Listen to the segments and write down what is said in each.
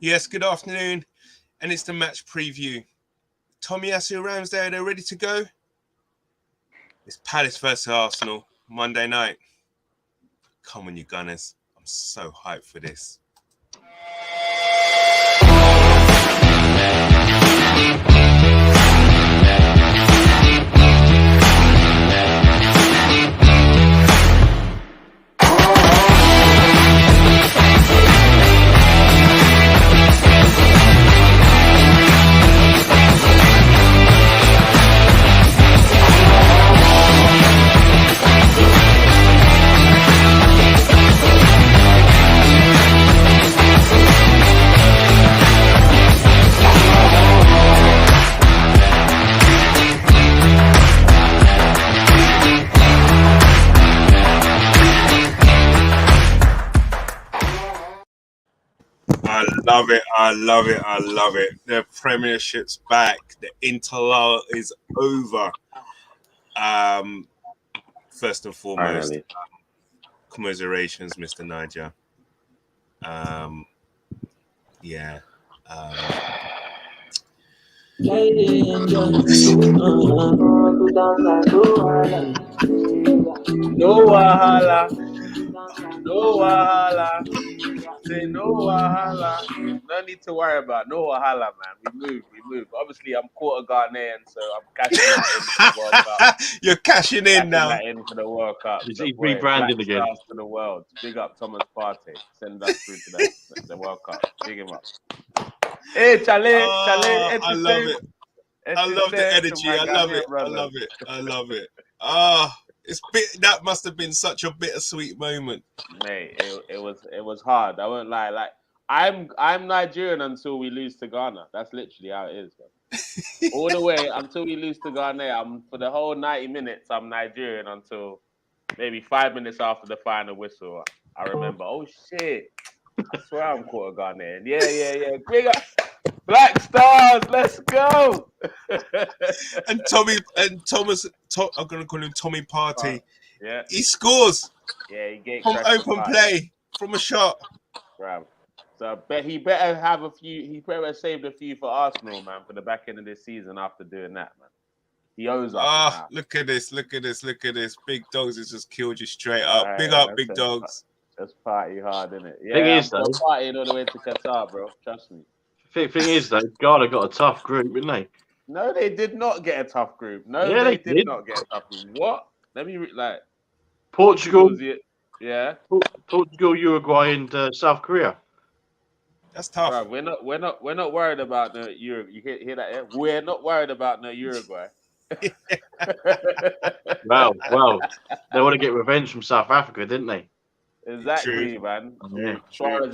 Yes, good afternoon, and it's the match preview. Tomiyasu, Ramsdale, they're ready to go. It's Palace versus Arsenal, Monday night. Come on, you Gunners. I'm so hyped for this. I love it. I love it. I love it. The Premiership's back. The interlull is over. First and foremost, commiserations, Mr. Niger. Yeah. No wahala, no wahala, say no wahala. No need to worry about no wahala, man. We move. Obviously, I'm quarter Ghanaian, so I'm cashing that in for the World Cup. You're cashing in now. That in for the World Cup. Is So, he boy, rebranded black again? stars to the world. Big up Thomas Partey. Send us through to the World Cup. Big him up. Hey, Chale. I love it. I love the energy. I love it. I love it. That must have been such a bittersweet moment. Mate, it was hard. I won't lie. Like I'm Nigerian until we lose to Ghana. That's literally how it is, man. All the way until we lose to Ghana. I'm for the whole 90 minutes. I'm Nigerian until maybe 5 minutes after the final whistle. I remember. Oh shit! I swear I'm quarter Ghanaian. Yeah. Big up. Black Stars, let's go! and Thomas, I'm gonna call him Tommy Partey. Yeah, he scores. Yeah, he from open play from a shot. Right. So he better have a few. He better saved a few for Arsenal, man, for the back end of this season. After doing that, man, he owes us. Look at this! Big Dogs has just killed you straight up. Big up, Big Dogs. Just party hard, innit? Yeah, I'm partying all the way to Qatar, bro. Trust me. Thing is, though, Ghana got a tough group, didn't they? No, they did not get a tough group. No, they did not get a tough group. What? Let me Portugal. Yeah. Portugal, Uruguay, and South Korea. That's tough. Bro, we're not worried about the Uruguay. You hear that? Yeah? We're not worried about the Uruguay. well, they want to get revenge from South Africa, didn't they? Exactly, True. man. True.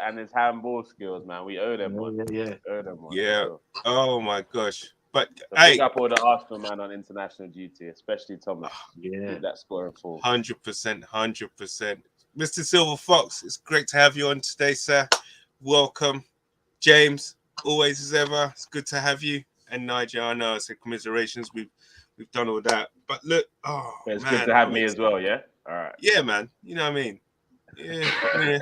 And his handball skills, man. We owe them one. Yeah. Owe them one. Yeah. Sure. Oh my gosh. But pick up all the Arsenal man on international duty, especially Thomas. Yeah. That scoring full. 100%. Mr. Silver Fox, it's great to have you on today, sir. Welcome. James, always as ever. It's good to have you. And Nigel, I know I said commiserations. We've done all that. But look, it's good to have me as well, yeah? All right. Yeah, man. You know what I mean? Yeah.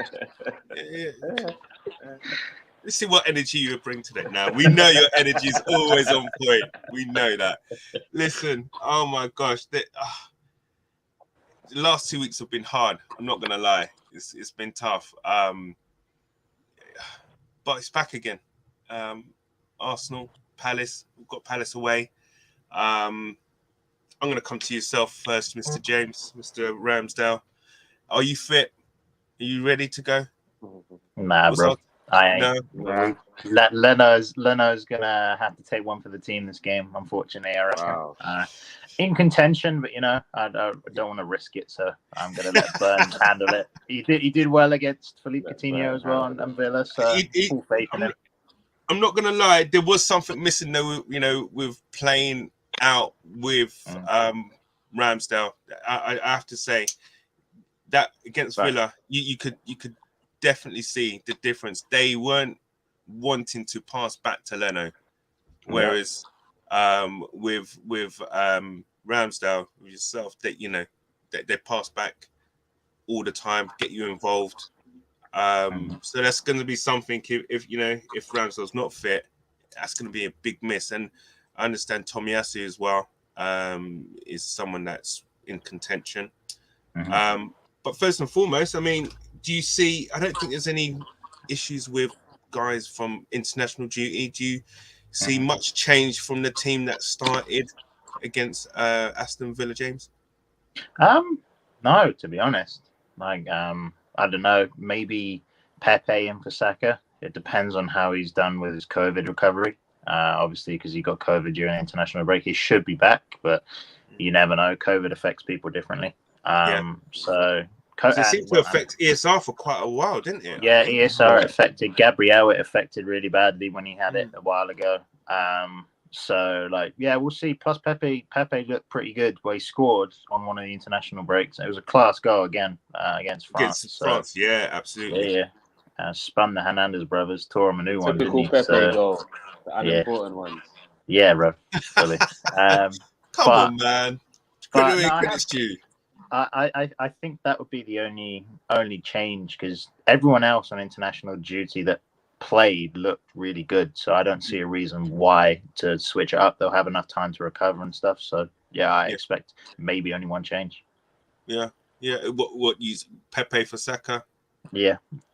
Let's see what energy you bring today. Now, we know your energy is always on point. We know that. Listen, oh my gosh. The last 2 weeks have been hard. I'm not going to lie. It's been tough. But it's back again. Arsenal, Palace. We've got Palace away. I'm going to come to yourself first, Mr. James, Mr. Ramsdale. Are you fit? Are you ready to go? Nah, bro. I ain't. No. Leno's going to have to take one for the team this game, unfortunately, I reckon. Wow. In contention, but, I don't want to risk it, so I'm going to let Burns handle it. He did well against Philippe Coutinho as well and Vieira, so full faith in him. I'm not going to lie. There was something missing, though, with playing out with Ramsdale. I have to say that against Villa, you could definitely see the difference. They weren't wanting to pass back to Leno, whereas with Ramsdale, with yourself, that they pass back all the time, get you involved. So that's going to be something. If Ramsdale's not fit, that's going to be a big miss. And I understand Tomiyasu as well is someone that's in contention. But first and foremost, I mean, do you see? I don't think there's any issues with guys from international duty. Do you see much change from the team that started against Aston Villa, James? No, to be honest. Like, I don't know, maybe Pepe in for Saka. It depends on how he's done with his COVID recovery. Obviously, because he got COVID during the international break, he should be back, but you never know. COVID affects people differently. So it seemed to affect ESR for quite a while, didn't it? Yeah, ESR affected Gabriel. It affected really badly when he had it a while ago. So, like, yeah, we'll see. Plus, Pepe looked pretty good where he scored on one of the international breaks. It was a class goal again against France. Yeah, absolutely. Yeah. Spun the Hernandez brothers, tore him a new one. Typical Pepe goal, the unimportant ones. Yeah, bro. Really. Come on, man. I think that would be the only change, because everyone else on international duty that played looked really good, so I don't see a reason why to switch it up. They'll have enough time to recover and stuff, so I expect maybe only one change. What use Pepe for Saka?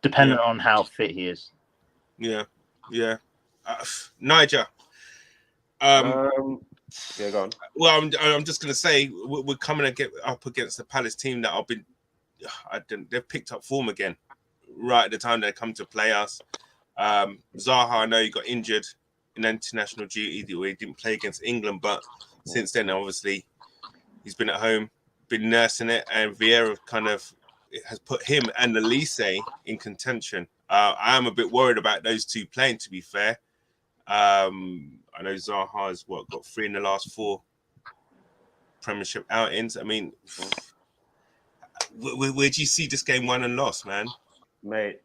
Depending on how fit he is. Niger, go on. Well, I'm just going to say we're coming up against the Palace team that they've picked up form again right at the time they come to play us. Zaha, I know he got injured in international duty. He didn't play against England, but since then, obviously, he's been at home, been nursing it, and Vieira kind of has put him and Elise in contention. I am a bit worried about those two playing, to be fair. I know Zaha has got 3 in the last 4 Premiership outings. I mean, where do you see this game won and lost, man? Mate,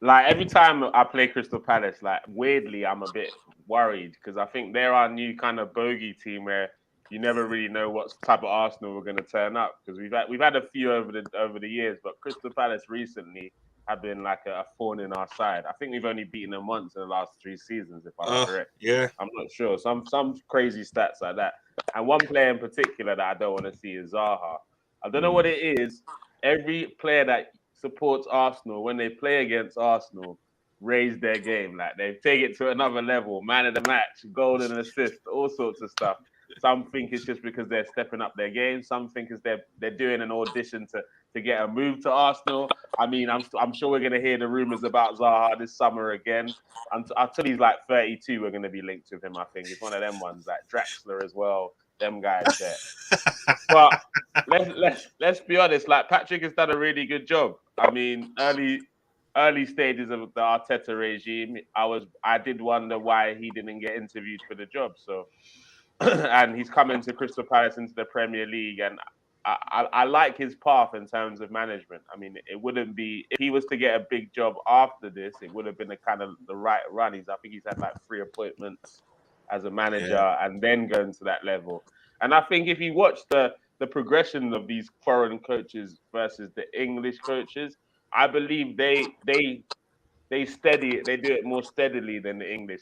like every time I play Crystal Palace, like weirdly, I'm a bit worried because I think they're our new kind of bogey team where you never really know what type of Arsenal we're going to turn up, because we've had a few over the years, but Crystal Palace recently have been like a thorn in our side. I think we've only beaten them once in the last 3 seasons, if I'm correct. Yeah, I'm not sure. Some crazy stats like that. And one player in particular that I don't want to see is Zaha. I don't know what it is. Every player that supports Arsenal, when they play against Arsenal, raise their game. Like, they take it to another level. Man of the match, golden assist, all sorts of stuff. Some think it's just because they're stepping up their game. Some think it's they're doing an audition to get a move to Arsenal. I mean, I'm sure we're going to hear the rumors about Zaha this summer again. Until he's like 32, we're going to be linked with him, I think. It's one of them ones, like Draxler as well. Them guys there. But let's be honest. Like, Patrick has done a really good job. I mean, early stages of the Arteta regime, I did wonder why he didn't get interviewed for the job. So, and he's come into Crystal Palace into the Premier League, and I like his path in terms of management. I mean, it wouldn't be, if he was to get a big job after this, it would have been the kind of the right run. I think he's had like 3 appointments as a manager and then going to that level. And I think if you watch the progression of these foreign coaches versus the English coaches, I believe they steady it. They do it more steadily than the English.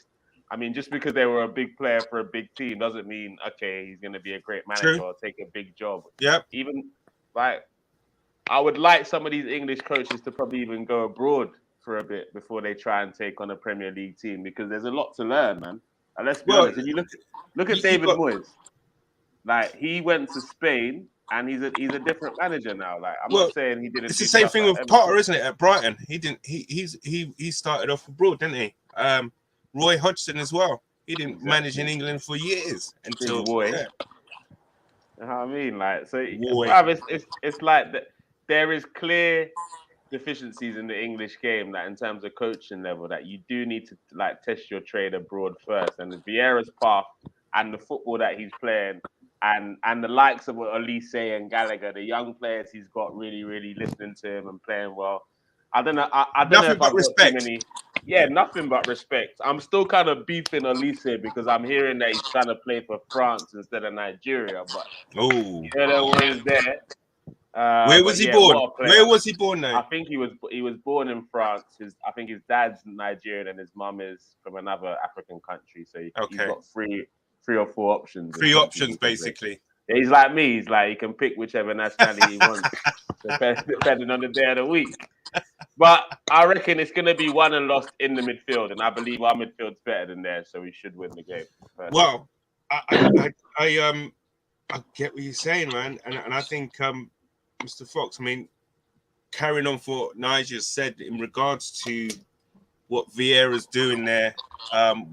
I mean, just because they were a big player for a big team doesn't mean, okay, he's going to be a great manager or take a big job. Yep. Even, like, I would like some of these English coaches to probably even go abroad for a bit before they try and take on a Premier League team, because there's a lot to learn, man. And let's be honest. If you look at David Moyes, like, he went to Spain and he's a different manager now. Like, I'm not saying he didn't. It's the same thing with Potter, isn't it? At Brighton, he didn't. He started off abroad, didn't he? Roy Hodgson as well. He didn't manage in England for years until Roy. Yeah. You know what I mean? Like, so it's like that. There is clear deficiencies in the English game that, in terms of coaching level, that you do need to like test your trade abroad first. And the Vieira's path and the football that he's playing, and the likes of Elise and Gallagher, the young players he's got really, really listening to him and playing well. I don't know. I don't know if I've got too many. Yeah, nothing but respect. I'm still kind of beefing Elise because I'm hearing that he's trying to play for France instead of Nigeria. But the words there. Where was he born? Where was he born now? I think he was born in France. I think his dad's Nigerian and his mum is from another African country. So he's got three or four options. Three options, basically. Yeah, he's like me. He's like, he can pick whichever nationality he wants, depending on the day of the week. But I reckon it's going to be won and lost in the midfield, and I believe our midfield's better than theirs, so we should win the game. Well, I get what you're saying, man, and I think Mr. Fox, I mean, carrying on for what Nigel said in regards to what Vieira's doing there.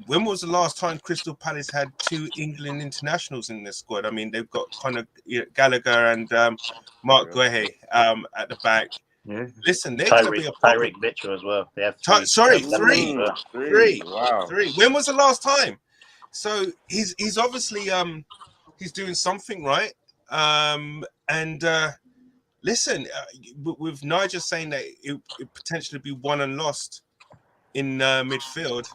When was the last time Crystal Palace had 2 England internationals in their squad? I mean, they've got Conor Gallagher and Mark Guehi at the back. Yeah. Listen, they're going to be a problem. Tyreek Mitchell as well. They have three. Wow. 3. When was the last time? So he's obviously he's doing something right. Listen, with Nigel saying that it potentially be won and lost in midfield.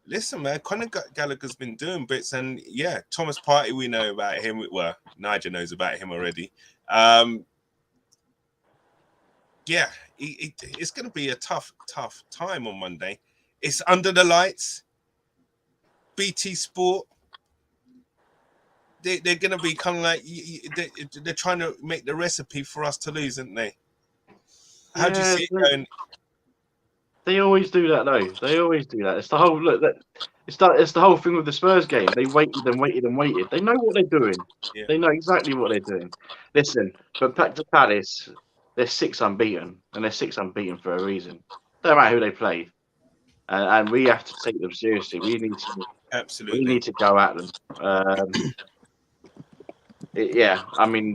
Listen, man, Conor Gallagher's been doing bits, and yeah, Thomas Partey, we know about him. Well, Nigel knows about him already. Yeah, it's going to be a tough time on Monday. It's under the lights. BT Sport. They're going to be kind of like they're trying to make the recipe for us to lose, aren't they? How do you see it going? They always do that, though. They always do that. It's the whole look. It's the whole thing with the Spurs game. They waited and waited and waited. They know what they're doing. Yeah. They know exactly what they're doing. Listen, but back to Palace, they're 6 unbeaten, and they're 6 unbeaten for a reason. Don't matter who they play, and we have to take them seriously. We need to go at them. I mean,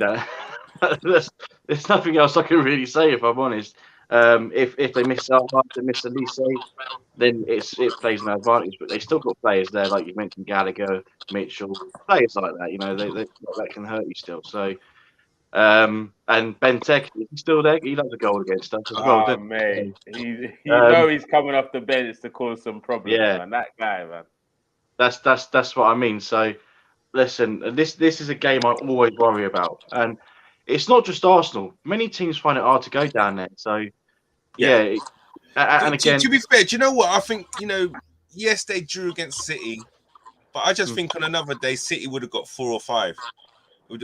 there's nothing else I can really say, if I'm honest. If they miss out, they miss Elise, then it plays no advantage. But they still got players there, like you mentioned, Gallagher, Mitchell, players like that. You know, that can hurt you still. So, and Benteke, is he still there? He loves a goal against us as well. Oh, mate, you know he's coming off the bench to cause some problems. Yeah, man. That guy, man. That's what I mean. So, listen, this is a game I always worry about, and it's not just Arsenal. Many teams find it hard to go down there. So, yeah. And again, to be fair, do you know what? I think, yes, they drew against City, but I just think on another day, City would have got 4 or 5 with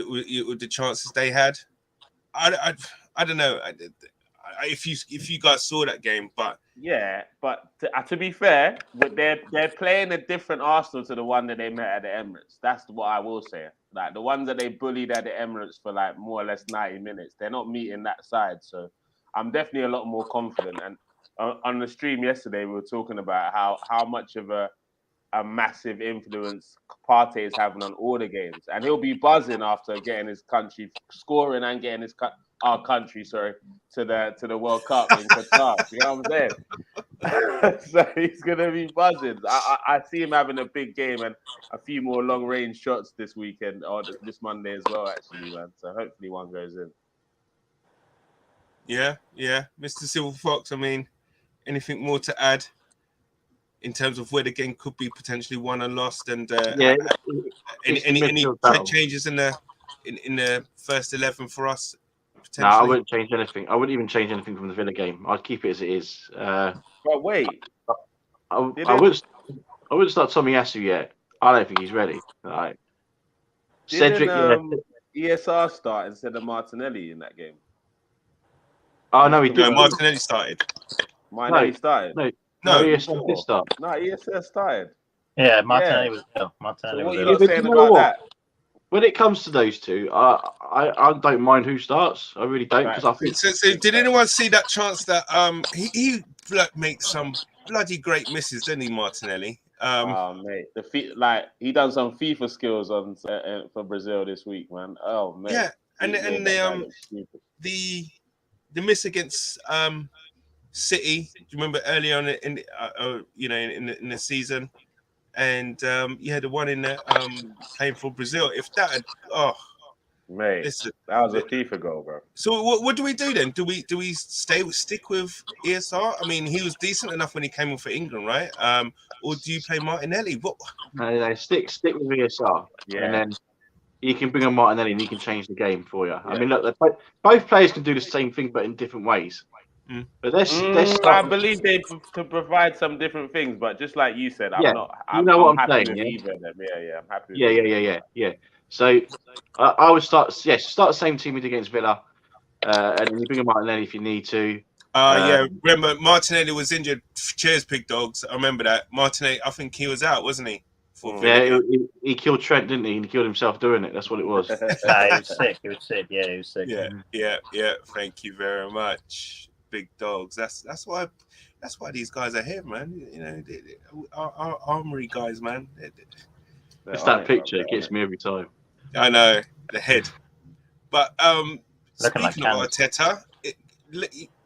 the chances they had. I don't know if you guys saw that game, but yeah, but to be fair, they're playing a different Arsenal to the one that they met at the Emirates. That's what I will say. Like the ones that they bullied at the Emirates for like more or less 90 minutes, they're not meeting that side. So I'm definitely a lot more confident. And on the stream yesterday, we were talking about how much of a massive influence Partey is having on all the games, and he'll be buzzing after getting his country scoring and getting our country to the World Cup in Qatar. You know what I'm saying? So he's gonna be buzzing. I see him having a big game and a few more long range shots this weekend or this Monday as well, actually, man. So hopefully one goes in. Yeah, Mr. Silver Fox. I mean, anything more to add in terms of where the game could be potentially won and lost, and any changes in the first 11 for us? No, I wouldn't change anything. I wouldn't even change anything from the Villa game. I'd keep it as it is. But wait, I wouldn't start Tomiyasu yet. I don't think he's ready. Right. Cedric, ESR start instead of Martinelli in that game. Oh no, he did. No, Martinelli started. Martinelli started. No, ESR did start. No, ESR started. Yeah, Martinelli was ill. Martinelli was ill. What are you saying about that? When it comes to those two, I don't mind who starts. I really don't, because I think. So did anyone see that chance that he makes some bloody great misses, didn't he, Martinelli? Mate, he done some FIFA skills on for Brazil this week, man. Oh man. Yeah, and the miss against City. Do you remember early on in the season? And the one in there playing for Brazil. If that had, mate, that was a FIFA goal, bro. So what do we do then? Do we stick with ESR? I mean, he was decent enough when he came in for England, right? Or do you play Martinelli? What? No, stick with ESR. Yeah. And then you can bring on Martinelli and he can change the game for you. Yeah. I mean, look, both players can do the same thing, but in different ways. But I believe they to provide some different things, but just like you said, I'm happy saying, with either of them. Yeah, I'm happy. Yeah. So I would start the same team we did against Villa, and you bring on Martinelli if you need to. Remember Martinelli was injured. Cheers, Pig Dogs. I remember that. Martinelli, I think he was out, wasn't he? He killed Trent, didn't he? And he killed himself doing it. That's what it was. He was sick. He was sick. Yeah, he was sick. Yeah. Thank you very much, Big Dogs. That's why these guys are here, man. You know, our armory guys, man. It's that picture. It gets me every time. I know the head. But speaking like of Arteta,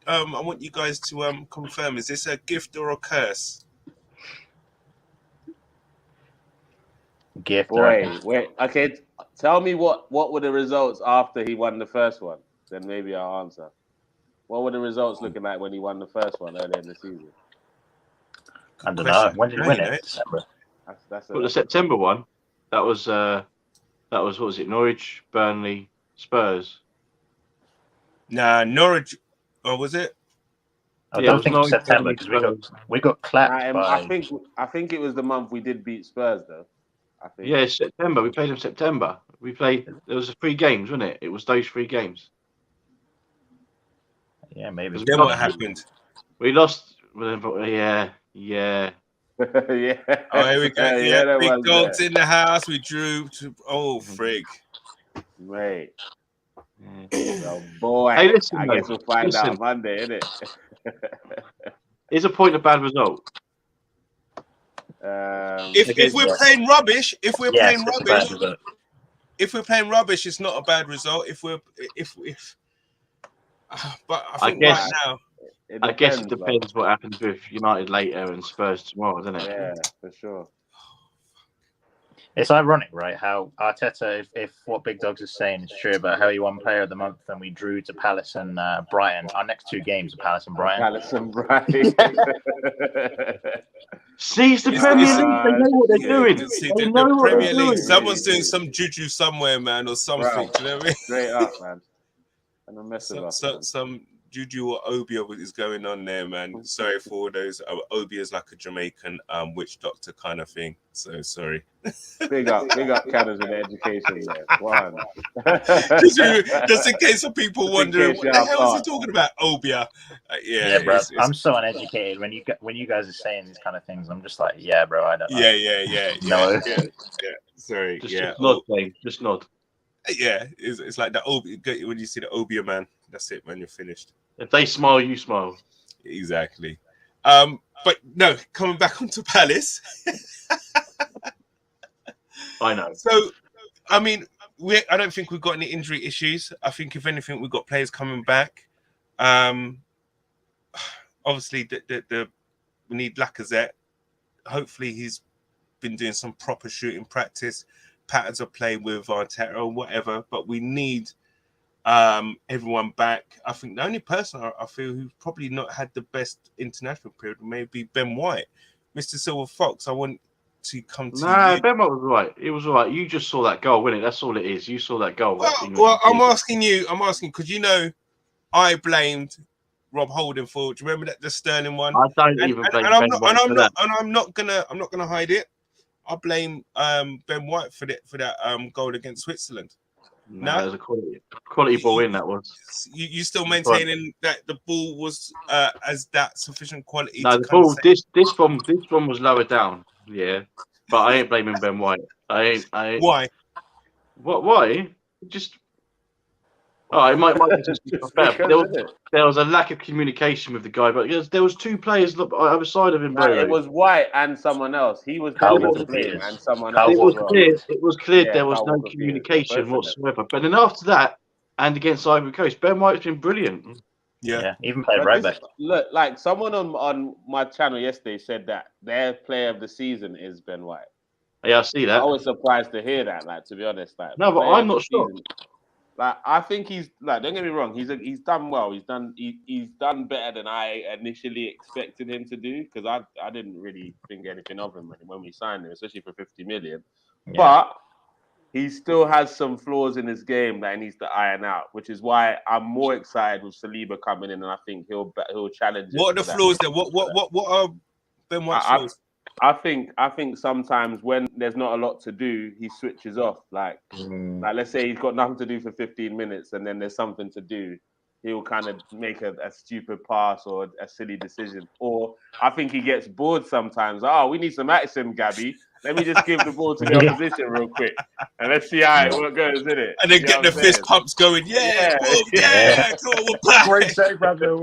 I want you guys to confirm: is this a gift or a curse? Gift. Wait. Okay, tell me what were the results after he won the first one? Then maybe I'll answer. What were the results looking like when he won the first one earlier in the season? I don't know. When did he win it? December. The September one. That was what was it? Norwich, Burnley, Spurs. Nah, Norwich. Or was it? I don't think it was September because we got clapped. I think it was the month we did beat Spurs though. I think. Yeah, September. We played in September. There was 3 games, wasn't it? It was those 3 games. Yeah, maybe. Then what happened? We lost. Yeah. yeah. Oh, here we go. Yeah, Big Dogs in the house. We drew to. Oh, frig. Mate. Oh boy. Hey, listen, I guess we'll find out on Monday, innit? Is a point a bad result? If we're playing rubbish, if we're playing rubbish, it's not a bad result. But I think right now, I guess it depends what happens with United later and Spurs tomorrow, doesn't it? Yeah, for sure. It's ironic, right? How Arteta, if what Big Dogs is saying is true about how he won Player of the Month and we drew to Palace and Brighton. Our next 2 games are Palace and Brighton. See, it's the Premier League. They know what they're doing. The Premier League. Someone's doing some juju somewhere, man, or something. Bro, do you know what I mean? Straight up, man. And I'm messing up. Some juju or obia is going on there, man. Sorry for all those. Obia is like a Jamaican witch doctor kind of thing. So sorry. Big up Canada's in education there. Wow. Just in case of people wondering what the hell is he talking about, obia? Yeah, bro. I'm so uneducated when you guys are saying these kind of things. I'm just like, yeah, bro. I don't know. Yeah. Sorry. Just nod, Dave. Just nod. Yeah, it's like the obia when you see the obia man. That's it, man. You're finished. If they smile, you smile. Exactly. But no, coming back onto Palace. I know. So, I mean, I don't think we've got any injury issues. I think if anything, we've got players coming back. Obviously, we need Lacazette. Hopefully, he's been doing some proper shooting practice, patterns of play with Arteta or whatever. But we need everyone back. I think the only person I feel who's probably not had the best international period may be Ben White. Mr. Silver Fox, I want to come to you. Ben White was right. It was all right. You just saw that goal, wasn't it? That's all it is. You saw that goal. Well, I'm asking because I blamed Rob Holding for. Do you remember the Sterling one? I don't even blame Ben White for that. And I'm not gonna hide it. I blame Ben White for that goal against Switzerland. No, there's a quality ball in that was. You still maintaining that the ball was as that sufficient quality? No, the ball. This one was lower down. Yeah, but I ain't blaming Ben White. I ain't. Why? What? Why? Just. Oh, it might be just there was a lack of communication with the guy, but there was 2 players either side of him. No, it was White and someone else. He was to blame, and someone else. It was clear there was no communication whatsoever. But then after that, and against Ivory Coast, Ben White's been brilliant. Yeah, even played right back. Look, like someone on my channel yesterday said that their player of the season is Ben White. Yeah, I see that. I was surprised to hear that. Like, to be honest, like no, but I'm not sure. Like, I think he's like, don't get me wrong, he's done well. He's done better than I initially expected him to do, because I didn't really think anything of him when we signed him, especially for 50 million. Yeah. But he still has some flaws in his game that he needs to iron out, which is why I'm more excited with Saliba coming in, and I think he'll challenge. What are the flaws there? What are Ben White's flaws? I think sometimes when there's not a lot to do, he switches off. Like let's say he's got nothing to do for 15 minutes, and then there's something to do. He'll kind of make a stupid pass or a silly decision. Or I think he gets bored sometimes. Oh, we need some action, Gabby. Let me just give the ball to the opposition real quick, and let's see how it goes, isn't it? And then get the fist pumps going. Yeah. Come on, we're great save, brother.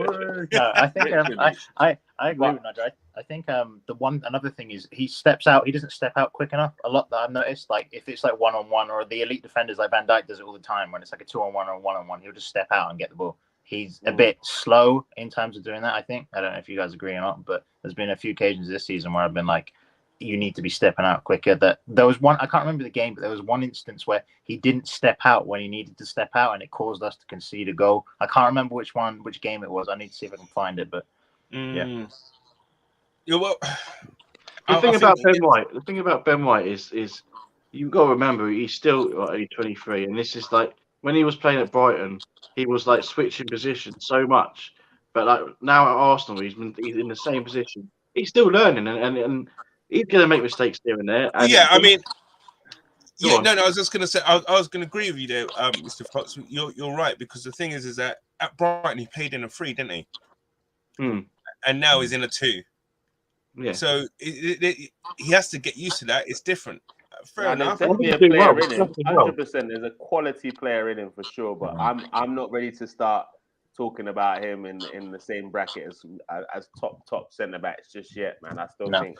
No, I think I agree with Nigel. I think another thing is he steps out. He doesn't step out quick enough. A lot that I've noticed, like if it's like 1-on-1 or the elite defenders like Van Dijk does it all the time. When it's like a 2-on-1 or 1-on-1, he'll just step out and get the ball. He's a bit slow in terms of doing that. I think I don't know if you guys agree or not, but there's been a few occasions this season where I've been like, you need to be stepping out quicker. That there was one, I can't remember the game, but there was one instance where he didn't step out when he needed to step out, and it caused us to concede a goal. I can't remember which game it was. I need to see if I can find it, but yeah. Well, the thing about Ben White is you've got to remember he's still only 23, and this is like when he was playing at Brighton, he was like switching position so much, but like now at Arsenal, he's in the same position. He's still learning, and he's going to make mistakes here and there. And I mean, I was just going to say, I was going to agree with you there, Mr. Fox. You're right, because the thing is that at Brighton he played in a 3, didn't he? And now he's in a 2. Yeah. So he has to get used to that. It's different. Fair enough. There's definitely a player in him. 100%. There's a quality player in him for sure. But I'm not ready to start talking about him in the same bracket as top centre backs just yet, man. I still think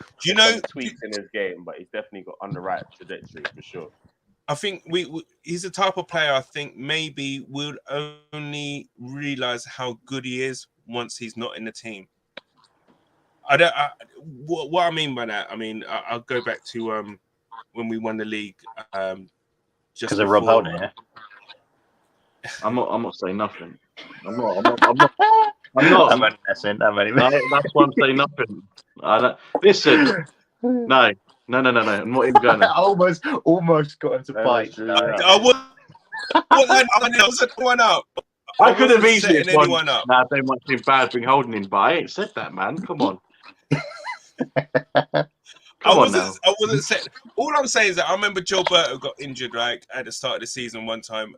tweaks in his game, but he's definitely got on the right trajectory for sure. I think he's the type of player I think maybe we'll only realise how good he is once he's not in the team. What I mean by that, I mean I'll go back to when we won the league. Just because of Rob Holding, yeah. I'm not saying nothing. I'm not. I'm messing. That's why I'm saying nothing. Listen, no. I'm not even going. Almost got him to bite. I wasn't one up. I could have easily set anyone up. Nah, they might seem bad being holding him, but I ain't said that, man. Come on. I wasn't saying. All I'm saying is that I remember Gilberto got injured right at the start of the season one time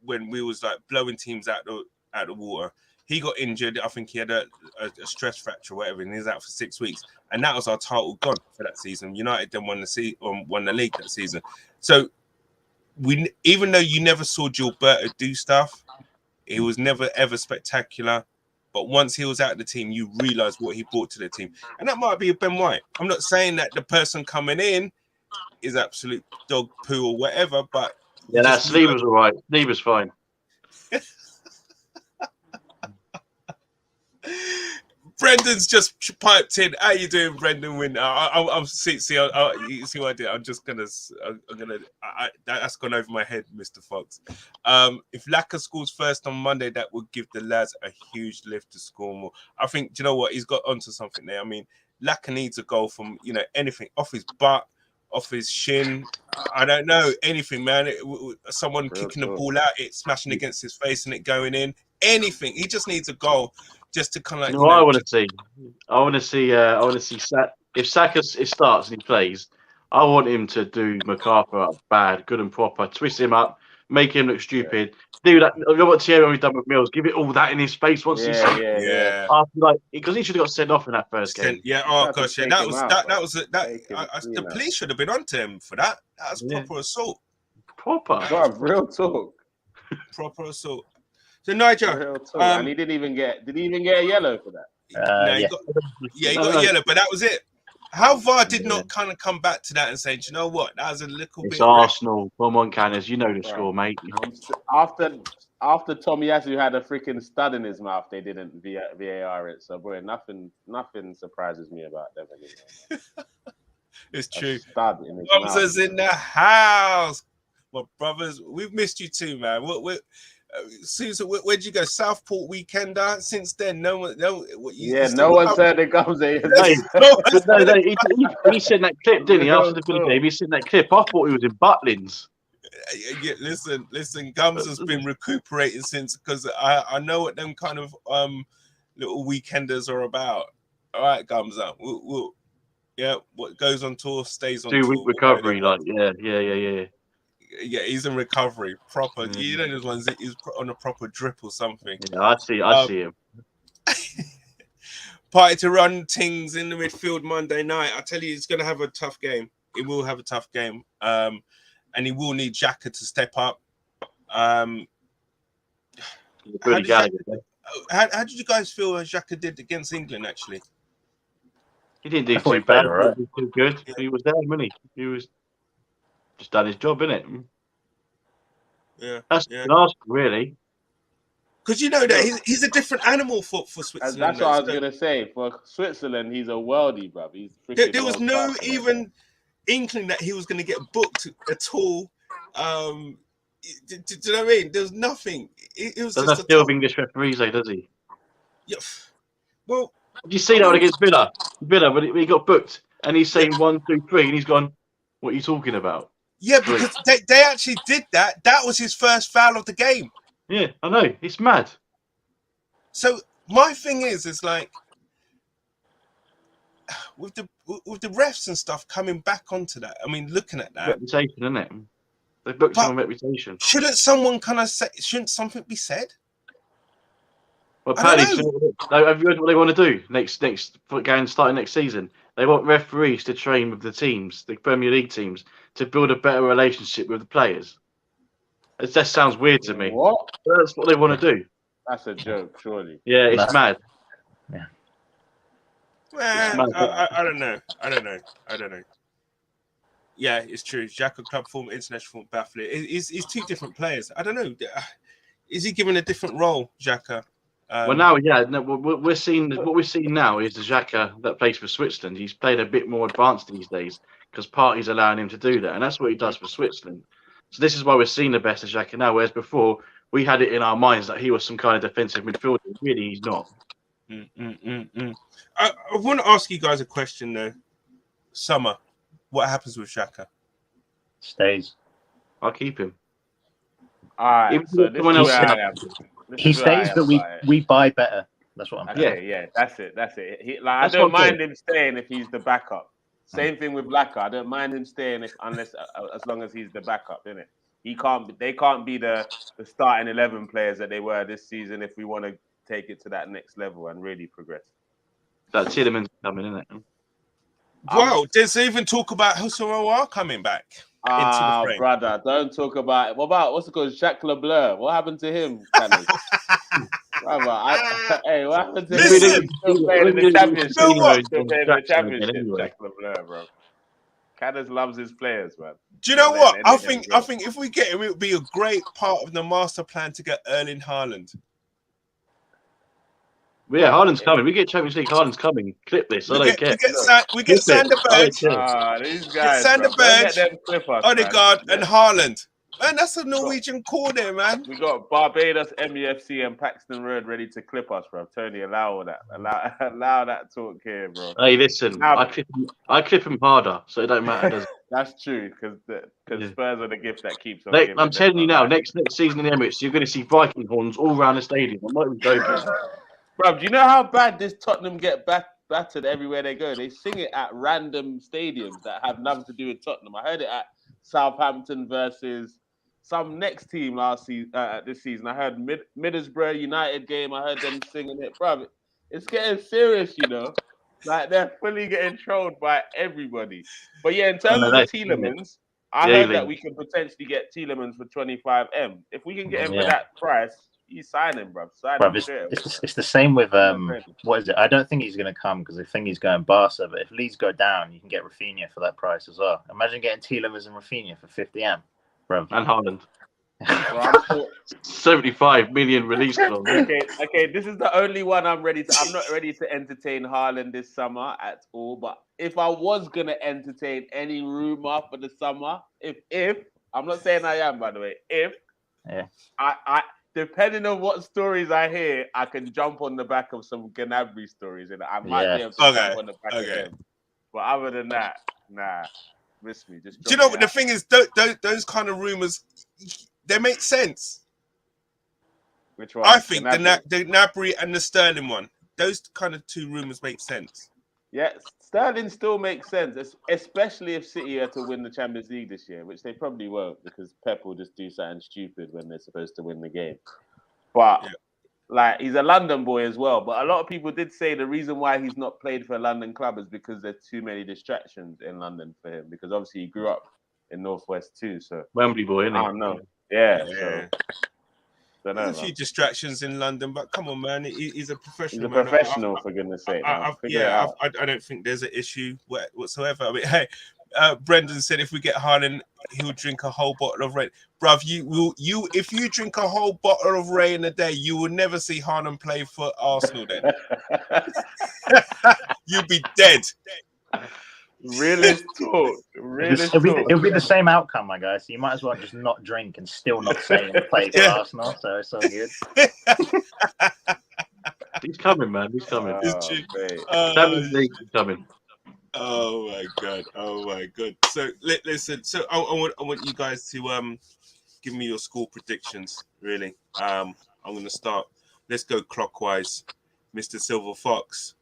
when we was like blowing teams out the water. He got injured. I think he had a stress fracture or whatever, and he was out for 6 weeks. And that was our title gone for that season. United then won the league that season. So even though you never saw Gilberto do stuff, he was never ever spectacular. But once he was out of the team, you realise what he brought to the team. And that might be a Ben White. I'm not saying that the person coming in is absolute dog poo or whatever, but... Yeah, Saliba's all right. Saliba's fine. Brendan's just piped in. How you doing, Brendan? I'm see you see what I did. That's gone over my head, Mr. Fox. If Laka scores first on Monday, that would give the lads a huge lift to score more. I think, do you know what? He's got onto something there. I mean, Laka needs a goal from anything off his butt, off his shin. I don't know, anything, man. Someone kicking the ball out, it smashing against his face and it going in. Anything. He just needs a goal. Just to kind of like, I want to see if Saka starts and he plays, I want him to do MacArthur up bad, good and proper, twist him up, make him look stupid. Do that. You know what Thierry done with Mills? Give it all that in his face once he's after, like, because he should have got sent off in that first game. Yeah, oh gosh, yeah, the police should have been onto him for that. That was proper assault. Real talk. Proper assault. So Nigel, and he didn't even get a yellow for that. He got a yellow, but that was it. How VAR did not kind of come back to that and say, do you know what? That was a little bit. It's Arsenal. Come on, Canners, you know the score, mate. After Tomiyasu had a freaking stud in his mouth, they didn't VAR it. So, boy, nothing surprises me about them anymore. It's true. Hamza's in the house. My brothers, we've missed you too, man. Susan, where'd you go? Southport Weekender. Since then, no one said it comes in. He sent that clip, didn't he? After the Villa game, he sent that clip. I thought he was in Butlins. Yeah, listen. Gums has been recuperating since, because I know what them kind of little weekenders are about. All right, Gums up. We'll what goes on tour stays on 2 week tour. recovery, Yeah, he's in recovery proper. You know, those ones that he's on a proper drip or something. Yeah, I see him. Party to run things in the midfield Monday night. I tell you, he's going to have a tough game. He will have a tough game. And he will need Xhaka to step up. How did you guys feel Xhaka did against England, actually? He didn't do too bad. Right? He was too good. Yeah. He was there, wasn't he? He was just done his job, innit? Yeah. That's really. Because you know that he's a different animal for Switzerland. That's what I was gonna say. For Switzerland, he's a worldie, bruv. There was no even inkling that he was going to get booked at all. Do you know what I mean? There was nothing. It was doesn't just deal with English referees, though, does he? Yeah. Well, did you see that one against Villa? When he got booked, and he's saying 1, 2, 3, and he's gone, "What are you talking about?" Yeah, because they actually did that. That was his first foul of the game. Yeah, I know. It's mad. So my thing is like, with the refs and stuff coming back onto that. I mean, looking at that reputation, isn't it? They booked him on reputation. Shouldn't someone kind of say? Shouldn't something be said? Well, apparently, have you heard what they want to do next game starting next season? They want referees to train with the teams, the Premier League teams, to build a better relationship with the players. It just sounds weird to me. What? But that's what they want to do. That's a joke, surely. Yeah, it's mad. Yeah. Well, I don't know. Yeah, it's true. Xhaka club form, international form, baffling. He's two different players. I don't know. Is he given a different role, Xhaka? Well, now, what we're seeing now is the Xhaka that plays for Switzerland. He's played a bit more advanced these days because Partey's allowing him to do that, and that's what he does for Switzerland. So this is why we're seeing the best of Xhaka now, whereas before we had it in our minds that he was some kind of defensive midfielder. Really, he's not. I want to ask you guys a question though. Summer, what happens with Xhaka? Stays. I'll keep him. All right. So he stays, but we buy better. That's what I'm saying. Yeah, that's it. I don't mind him staying if he's the backup. Same thing with Blacker. I don't mind him staying as long as he's the backup, isn't it? They can't be the starting 11 players that they were this season if we want to take it to that next level and really progress. That Tielemans coming, isn't it? Well, there's even talk about Hussein coming back. Brother, don't talk about it. What about what's it called? Jacques Leblanc. What happened to him? Brother, what happened to him? Still playing in the championship. Jacques Leblanc, bro. Canis loves his players, man. Do you know what? I think if we get him, it would be a great part of the master plan to get Erling Haaland. Well, yeah, Haaland's coming. We get Champions League. Haaland's coming. Clip this. I don't care. We get Sander Berge. These guys. Sander Berge, Odegaard, and Haaland. Man, that's a Norwegian core there, man. We got Barbados, MEFC, and Paxton Road ready to clip us, bro. Tony, allow that. Allow that talk here, bro. Hey, listen. I clip him harder, so it don't matter, does it? That's true, because Spurs are the gift that keeps on. I'm telling you now, next season in the Emirates, you're going to see Viking horns all around the stadium. I'm not even joking. Bro, do you know how bad this Tottenham get battered everywhere they go? They sing it at random stadiums that have nothing to do with Tottenham. I heard it at Southampton versus some next team this season. I heard Middlesbrough United game. I heard them singing it. Bro, it's getting serious, you know. Like, they're fully getting trolled by everybody. But yeah, in terms of the Tielemans, I heard that we can potentially get Tielemans for 25M. If we can get him for that price, he's signing, bro. It's the same with what is it? I don't think he's going to come because I think he's going Barca. But if Leeds go down, you can get Rafinha for that price as well. Imagine getting Tielemans and Rafinha for 50M, bro. And Haaland. 75 million release clause. Okay. This is the only one I'm not ready to entertain Haaland this summer at all. But if I was gonna entertain any rumor for the summer, if I'm not saying I am, by the way, depending on what stories I hear, I can jump on the back of some Gnabry stories, and I might be able to jump on the back of them. But other than that, nah, miss me. Just do you know what the thing is? Those kind of rumors, they make sense. Which one? I think the Gnabry and the Sterling one. Those kind of two rumors make sense. Yeah, Sterling still makes sense, especially if City are to win the Champions League this year, which they probably won't because Pep will just do something stupid when they're supposed to win the game. But like, he's a London boy as well. But a lot of people did say the reason why he's not played for a London club is because there's too many distractions in London for him. Because obviously he grew up in Northwest too. So Wembley boy, isn't he? I don't know. Yeah. So, there's a few distractions in London, but come on, man, he's a professional. He's a professional, for goodness sake. I don't think there's an issue whatsoever. I mean, hey, Brendan said if we get Haaland, he'll drink a whole bottle of Ray. Bruv, if you drink a whole bottle of Ray in a day, you will never see Haaland play for Arsenal then. You'll be dead. Realist talk. It'll be the same outcome, my guy. So you might as well just not drink and still not say and play for Arsenal. So it's all good. He's coming, man. He's coming. He's coming. Oh my god. So listen. So I want you guys to give me your score predictions. Really. I'm going to start. Let's go clockwise, Mr. Silver Fox.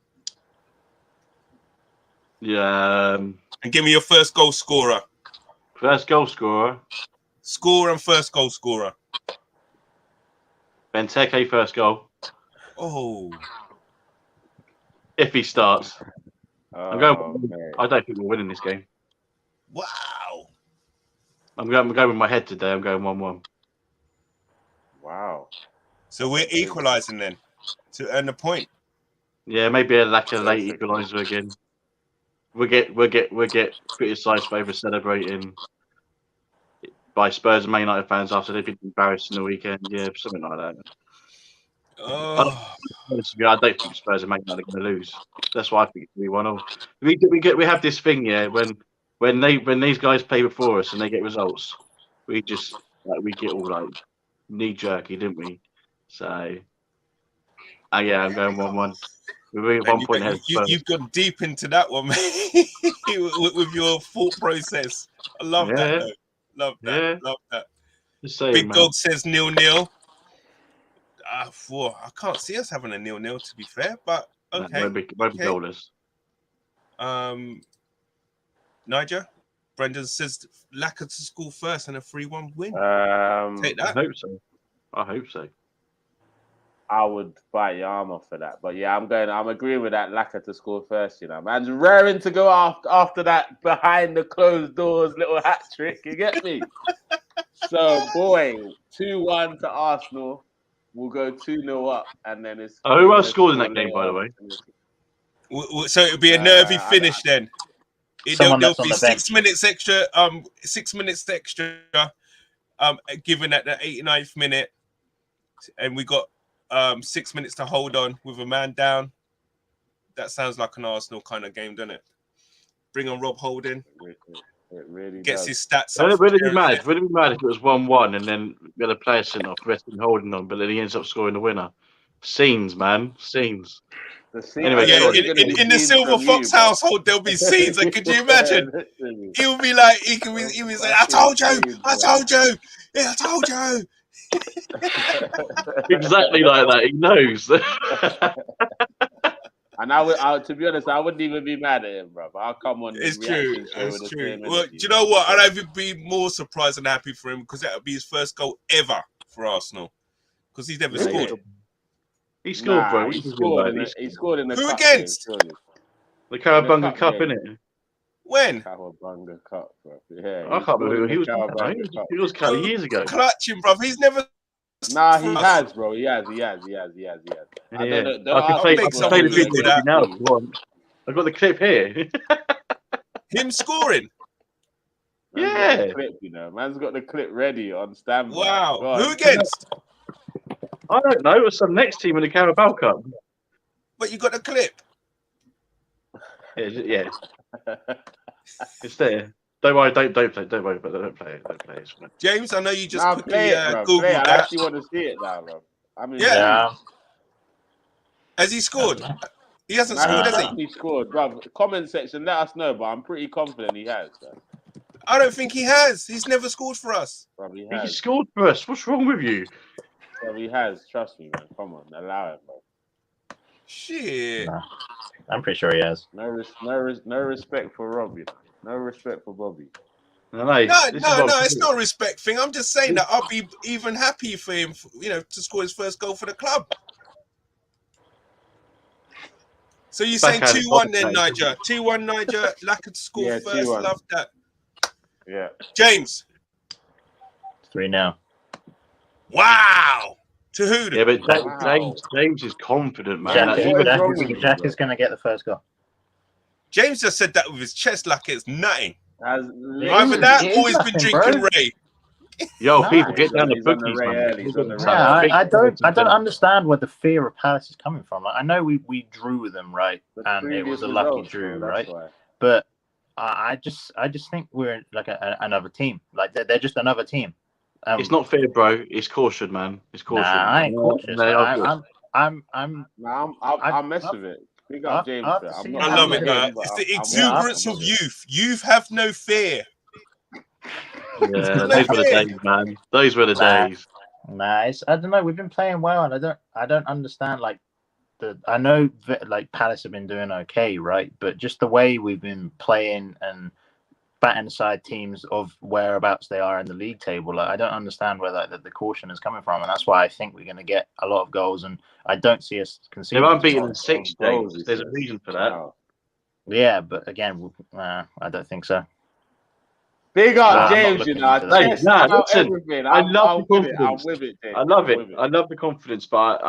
Yeah. And give me your first goal scorer. First goal scorer. Score and first goal scorer. Benteke first goal. Oh. If he starts. I don't think we're winning this game. Wow. I'm going with my head today. I'm going 1-1. Wow. So we're equalising then to earn a point. Yeah, maybe a lack of late equaliser again. We'll get criticised for over celebrating by Spurs and Man United fans after they've been embarrassed in the weekend. Yeah, something like that. Oh. I don't think Spurs and Man United are going to lose. That's why I think it's 3-1. We have this thing, when these guys play before us and they get results, we just we get all knee jerky, didn't we? So, I'm going 1-1. We're 1 point ahead. You've gone deep into that one, mate, with your thought process. I love that, though. Love that. Big Dog says 0-0. I can't see us having a 0-0, to be fair, but okay. Won't be goalless. Niger, Brendan says Lacquer to score first and a 3-1 win. Take that. I hope so. I would bite your arm off for that, but yeah, I'm agreeing with that. Lacquer to score first, man's raring to go after that behind the closed doors little hat trick. You get me? So, boy, 2-1 to Arsenal. We'll go 2-0 up, and then it's. Who else scored in that game, by the way? So it'll be a nervy finish then. There'll be 6 minutes extra. 6 minutes extra. Given at the 89th minute, and we got 6 minutes to hold on with a man down. That sounds like an Arsenal kind of game, doesn't it? Bring on Rob Holding. It really gets does. his stats up. Would it be mad if it was 1-1 and then we had a player sent off, resting Holding on, but then he ends up scoring the winner. Scenes, man. Scenes. Anyway, in the Silver Fox household, there'll be scenes. Could you imagine? He'll be like, he'll be saying, I told you. Yeah, I told you. Exactly like that. He knows. And to be honest, I wouldn't even be mad at him, bro. I'll come on. It's true. It's true. Well, do you know what? I'd even be more surprised and happy for him because that would be his first goal ever for Arsenal because he's never scored. He scored, bro. He scored in the Who cup against? game, the Cowabunga Cup, innit? When? Cowabunga Cup, bro. Yeah, I can't remember who he was. He was a couple of years ago. Clutching, bro. He's never. Nah, he has, bro. He has. Yeah. I can play the video now if you want. I've got the clip here. Him scoring. Yeah. Clip, man's got the clip ready on standby. Wow. Who against? I don't know. It was some next team in the Carabao Cup. But you got the clip. Yeah. It's there. Don't worry, don't play. Don't worry, but don't play it. Don't play it. James, I know you just quickly play it, bro. Googled play it. I that. actually want to see it now, bro. I mean, yeah. Has he scored? He hasn't scored, has he? He scored, bro. Comment section, let us know, but I'm pretty confident he has. Bro. I don't think he has. He's never scored for us. Bro, he scored for us. What's wrong with you? Bro, he has. Trust me, man. Come on, allow it, bro. Shit. No, I'm pretty sure he has. No respect for Robbie. No respect for Bobby. No, it's not a respect thing. I'm just saying that I'll be even happy for him, to score his first goal for the club. So you're saying 2-1 then, Niger? 2-1, Niger. Lacker to score first. 2-1. Love that. Yeah. James. 3-0. Wow. To who? Yeah, but James is confident, man. Jack is going to get the first goal. James just said that with his chest like it's nothing. Either that or he's been drinking Ray. Yo, people get down the bookies, man. I don't understand where the fear of Palace is coming from. Like, I know we drew with them, right, and it was a lucky draw, right? But I just think we're like another team. Like they're just another team. It's not fair, bro. It's caution, man. It's caution. Nah, I ain't cautious. I'm mess with it. Big up James. I love it, man. It's the exuberance of youth. Youth have no fear. Yeah, those were the days, man. Those were the days. Nah, I don't know. We've been playing well, and I don't understand. Like I know that, like Palace have been doing okay, right? But just the way we've been playing and batting aside teams of whereabouts they are in the league table, like, I don't understand where the caution is coming from, and that's why I think we're going to get a lot of goals, and I don't see us conceding. They're unbeaten in 6 days. There's a reason for that. Yeah, but again, I don't think so. Big up James, listen, I love the confidence. I love it. I love the confidence, but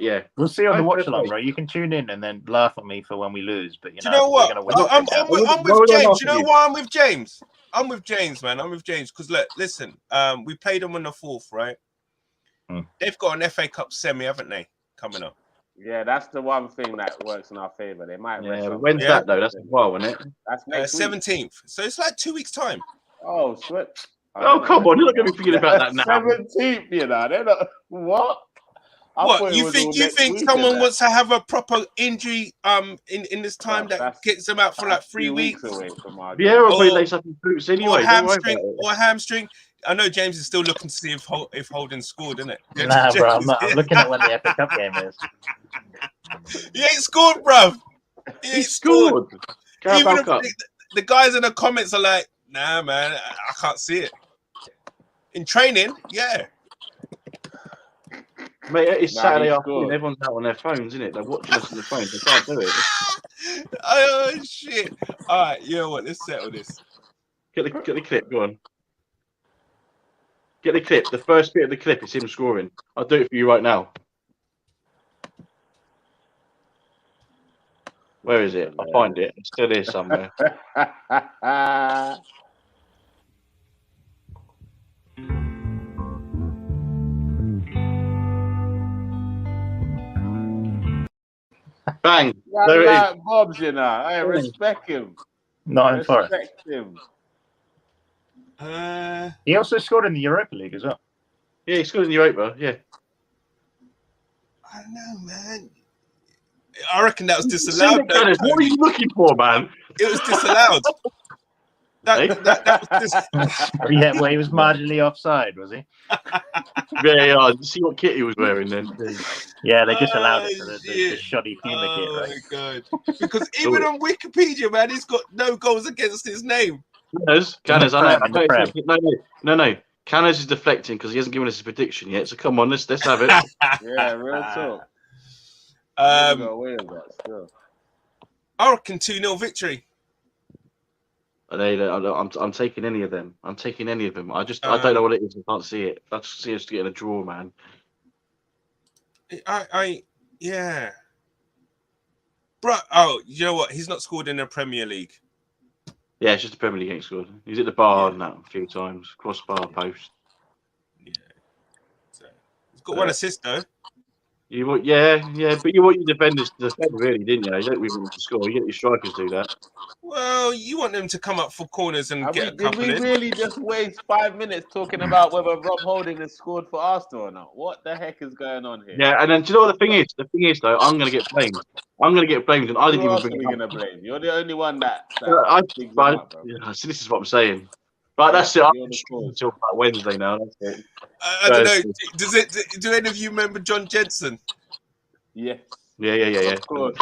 yeah. We'll see on the watch along, bro. You can tune in and then laugh at me for when we lose, but you know what? I'm with James. You know why I'm with James? I'm with James, man. I'm with James because listen, we played them on the 4th, right? They've got an FA Cup semi, haven't they? Coming up. Yeah, that's the one thing that works in our favour. They might. Yeah, when's that though? That's well, isn't it? That's next 17th. So it's like 2 weeks' time. Oh, sweat. Oh, come on! You're not going to be thinking about that now. 17th, you know. They're not. What? What you think someone wants to have a proper injury in this time that gets them out for like 3 weeks? Vieira will lace up his boots anyway. Or hamstring. I know James is still looking to see if Holden scored, isn't it? Nah, bro, I'm looking at when the FA Cup game is. He ain't scored, bro. He ain't scored. Even the guys in the comments are like, nah, man, I can't see it. In training, yeah. Mate, it's Saturday afternoon. Everyone's out on their phones, isn't it? They're watching us on their phones. They can't do it. Oh, shit. All right, you know what? Let's settle this. Get the clip. Go on. Get the clip. The first bit of the clip is him scoring. I'll do it for you right now. Where is it? I'll find it. It's still here somewhere. Bang! There it is. Bob's, you know. I respect him. Not in Forest. Respect him. He also scored in the Europa League as well. Yeah, he scored in the Europa. Yeah. I don't know, man. I reckon that was disallowed. What are you looking for, man? It was disallowed. That was yeah, well, he was marginally offside, was he? Yeah. See what kit he was wearing then. Yeah, they just allowed it for the shoddy Puma kit, right? Oh my god! Because even on Wikipedia, man, he's got no goals against his name. Canners, no. Canners is deflecting because he hasn't given us a prediction yet. So come on, let's have it. Yeah, real talk. I reckon 2-0 victory. I'm taking any of them. I don't know what it is. I can't see it. I just see us getting a draw, man. Yeah. Bro, oh, you know what? He's not scored in the Premier League. Yeah, it's just the Premier League ain't scored. He's at the bar and that a few times. Crossbar post. Yeah. So, he's got one assist though. Yeah, but you want your defenders to defend, really, didn't you? You don't really want them to score. You get your strikers do that. Well, you want them to come up for corners and get a couple Did we really just waste 5 minutes talking about whether Rob Holding has scored for Arsenal or not? What the heck is going on here? Yeah, and then do you know what the thing is? The thing is, though, I'm going to get blamed. And I didn't Who even else bring are we it up. going to blame? You're the only one that bigs him up, bro. Yeah, so this is what I'm saying. But that's it. I'm until about Wednesday now. That's it. I don't know. Do any of you remember John Jensen? Yes. Yeah. Of course.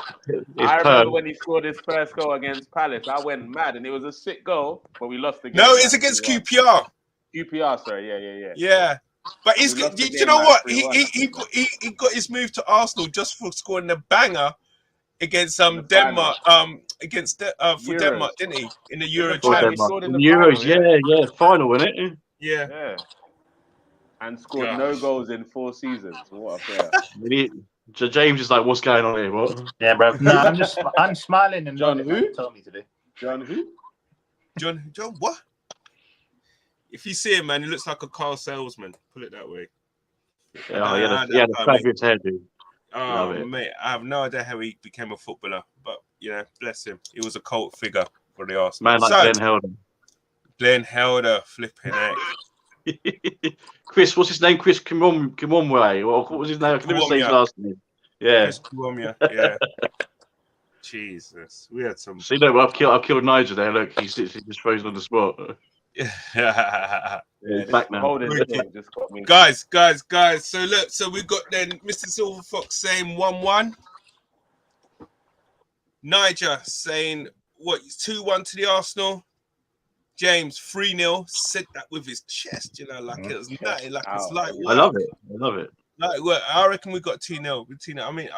I remember when he scored his first goal against Palace. I went mad, and it was a sick goal, but we lost the game. No, it's against QPR. QPR, sorry. Yeah. Yeah. But he's got. Do you know what? He got his move to Arsenal just for scoring a banger against Denmark. Against for Denmark, didn't he? In the Euro Champions. In the Euros, yeah. Final, wasn't it? Yeah. And scored no goals in 4 seasons. What a player. So James is like, what's going on here? What? Yeah, bro. No, I'm smiling and John nodding. who? Told me to do. John who? John what? If you see him, man, he looks like a car salesman. Put it that way. Yeah, he had a fabulous hairdo. Oh, mate, I have no idea how he became a footballer, but bless him. He was a cult figure for the Arsenal. Man like Glenn Helder. Glenn Helder, flipping heck. Chris, what's his name? Chris Kimomwe. What was his name? I can never say his last name. Yeah. Chris Kimomwe, yeah. Jesus. We had some. See, look, I've killed Nigel there. Look, he's just frozen on the spot. Yeah, back now. Guys. So we've got then Mr. Silver Fox saying 1-1. Niger saying what 2-1 to the Arsenal. James 3-0 said that with his chest, like it was nutty, like it's like I love it. Like what I reckon we got 2-0. I mean,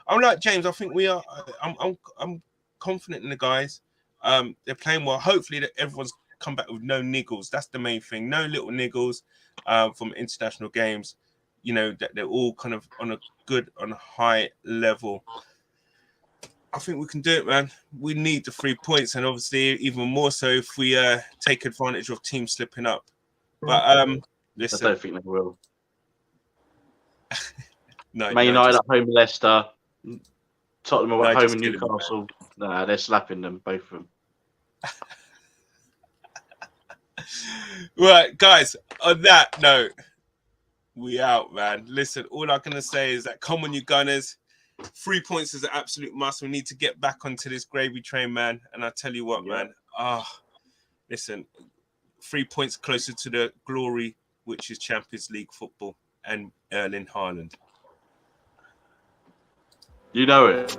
I'm like James. I think we are. I'm confident in the guys. They're playing well. Hopefully that everyone's come back with no niggles. That's the main thing. No little niggles from international games. That they're all kind of on a high level. I think we can do it, man. We need the 3 points, and obviously even more so if we take advantage of teams slipping up. But listen, I don't think they will. Man United at home, Leicester. Tottenham at home in Newcastle. Nah, they're slapping them, both of them. Right, guys, on that note, we out, man. Listen, all I'm going to say is that come on, you Gunners. 3 points is an absolute must. We need to get back onto this gravy train, man. And I tell you what, man. Listen, 3 points closer to the glory, which is Champions League football and Erling Haaland. You know it.